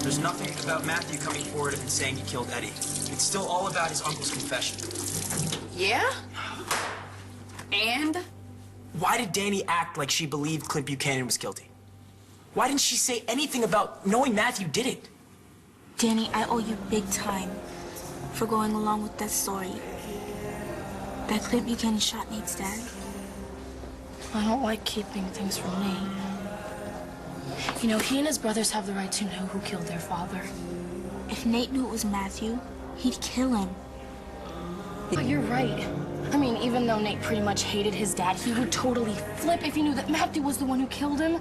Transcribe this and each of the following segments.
There's nothing about Matthew coming forward and saying he killed Eddie. It's still all about his uncle's confession. Yeah? And? Why did Dani act like she believed Clint Buchanan was guilty? Why didn't she say anything about knowing Matthew did it? Dani, I owe you big time for going along with that story. That Clint Buchanan shot Nate's dad. I don't like keeping things from Nate. You know, he and his brothers have the right to know who killed their father. If Nate knew it was Matthew, he'd kill him. But you're right. I mean, even though Nate pretty much hated his dad, he would totally flip if he knew that Matthew was the one who killed him.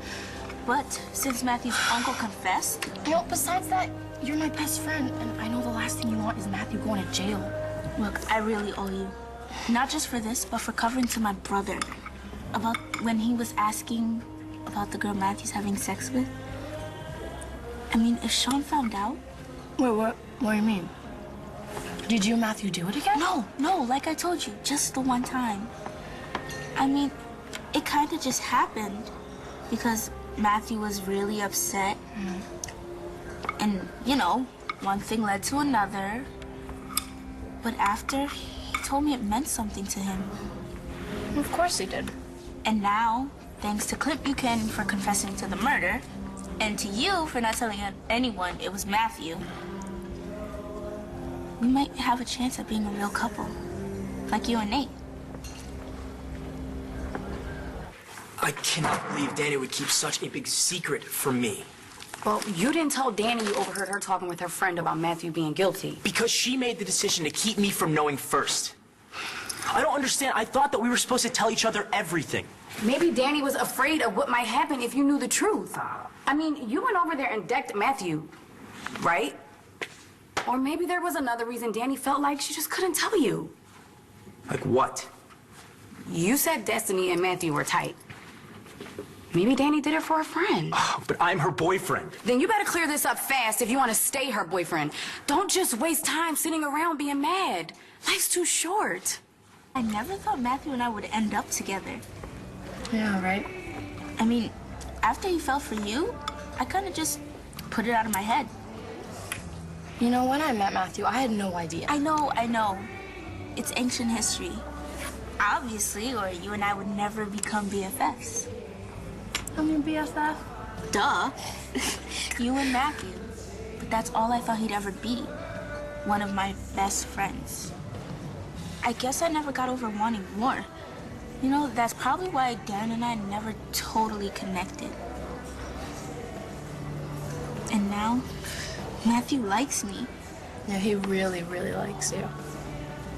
But since Matthew's uncle confessed... You know, besides that, you're my best friend, and I know the last thing you want is Matthew going to jail. Look, I really owe you. Not just for this, but for covering to my brother. About when he was asking about the girl Matthew's having sex with. I mean, if Sean found out... Wait, what do you mean? Did you and Matthew do it again? No, like I told you, just the one time. I mean, it kind of just happened because Matthew was really upset. And, you know, one thing led to another. But after, he told me it meant something to him. Of course he did. And now, thanks to Clint Buchanan for confessing to the murder, and to you for not telling anyone it was Matthew, we might have a chance at being a real couple. Like you and Nate. I cannot believe Dani would keep such a big secret from me. Well, you didn't tell Dani you overheard her talking with her friend about Matthew being guilty. Because she made the decision to keep me from knowing first. I don't understand. I thought that we were supposed to tell each other everything. Maybe Dani was afraid of what might happen if you knew the truth. I mean, you went over there and decked Matthew, right? Or maybe there was another reason Dani felt like she just couldn't tell you. Like what? You said Destiny and Matthew were tight. Maybe Dani did it for a friend. Oh, but I'm her boyfriend. Then you better clear this up fast if you want to stay her boyfriend. Don't just waste time sitting around being mad. Life's too short. I never thought Matthew and I would end up together. Yeah, right? I mean, after he fell for you, I kind of just put it out of my head. You know, when I met Matthew, I had no idea. I know. It's ancient history. Obviously, or you and I would never become BFFs. I'm your BFF. Duh. You and Matthew. But that's all I thought he'd ever be. One of my best friends. I guess I never got over wanting more. You know, that's probably why Dan and I never totally connected. And now, Matthew likes me. Yeah, he really, really likes you.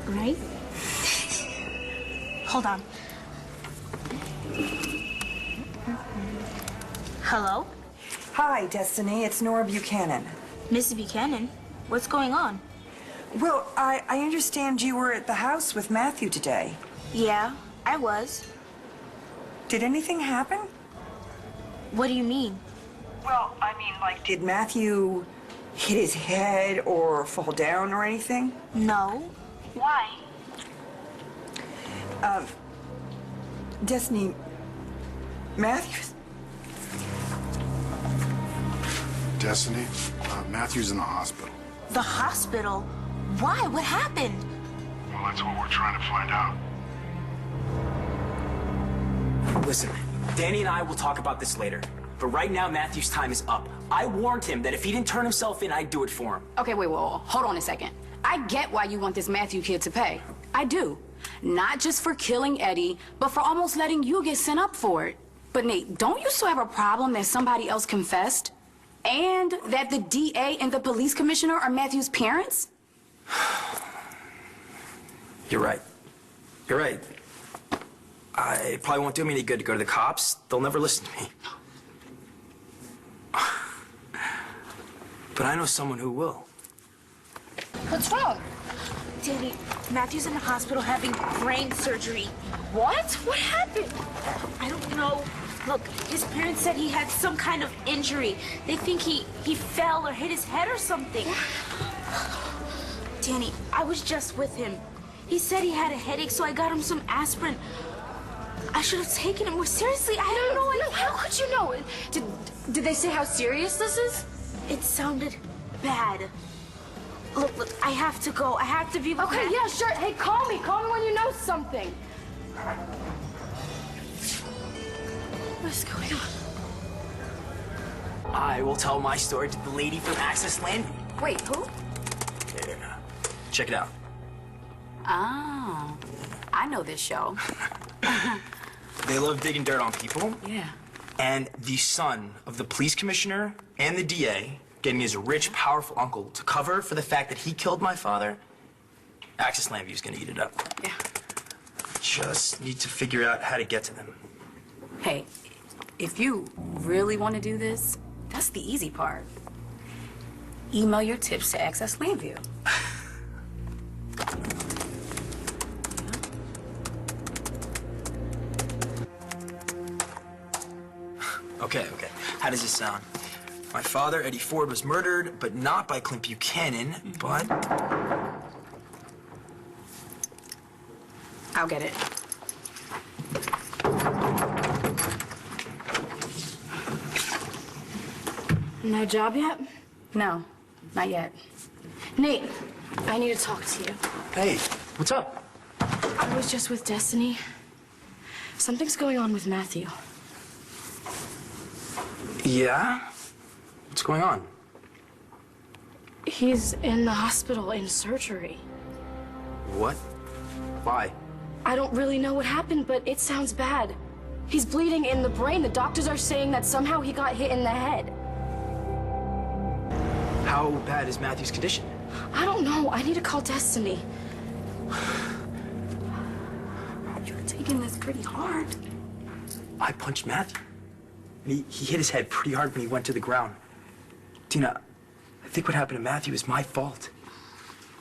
Right? Hold on. Hello? Hi, Destiny. It's Nora Buchanan. Mrs. Buchanan, what's going on? Well, I understand you were at the house with Matthew today. Yeah, I was. Did anything happen? What do you mean? Well, I mean, like, did Matthew hit his head or fall down or anything? No. Why? Destiny, Matthew's... Destiny, Matthew's in the hospital. The hospital? Why? What happened? Well, that's what we're trying to find out. Listen, Dani and I will talk about this later. But right now, Matthew's time is up. I warned him that if he didn't turn himself in, I'd do it for him. Okay, wait, hold on a second. I get why you want this Matthew kid to pay. I do. Not just for killing Eddie, but for almost letting you get sent up for it. But Nate, don't you still have a problem that somebody else confessed? And that the DA and the police commissioner are Matthew's parents? You're right. You're right. It probably won't do me any good to go to the cops. They'll never listen to me. But I know someone who will. What's wrong? Dani, Matthew's in the hospital having brain surgery. What? What happened? I don't know. Look, his parents said he had some kind of injury. They think he fell or hit his head or something. Dani, I was just with him. He said he had a headache, so I got him some aspirin. I should have taken it more seriously. I don't know. No, how could you know? Did they say how serious this is? It sounded bad. Look, I have to go. I have to be with Okay, yeah, sure. Hey, call me. Call me when you know something. What's going on? I will tell my story to the lady from Access Llanview. Wait, who? Yeah. Check it out. Oh, I know this show. They love digging dirt on people. Yeah. And the son of the police commissioner and the DA getting his rich, powerful uncle to cover for the fact that he killed my father. Access Llanview is gonna eat it up. Yeah. Just need to figure out how to get to them. Hey, if you really want to do this, that's the easy part. Email your tips to Access Llanview. Okay. How does this sound? My father, Eddie Ford, was murdered, but not by Clint Buchanan, but... I'll get it. No job yet? No, not yet. Nate, I need to talk to you. Hey, what's up? I was just with Destiny. Something's going on with Matthew. Yeah? What's going on? He's in the hospital in surgery. What? Why? I don't really know what happened, but it sounds bad. He's bleeding in the brain. The doctors are saying that somehow he got hit in the head. How bad is Matthew's condition? I don't know. I need to call Destiny. You're taking this pretty hard. I punched Matthew. And he hit his head pretty hard when he went to the ground. Tina, I think what happened to Matthew is my fault.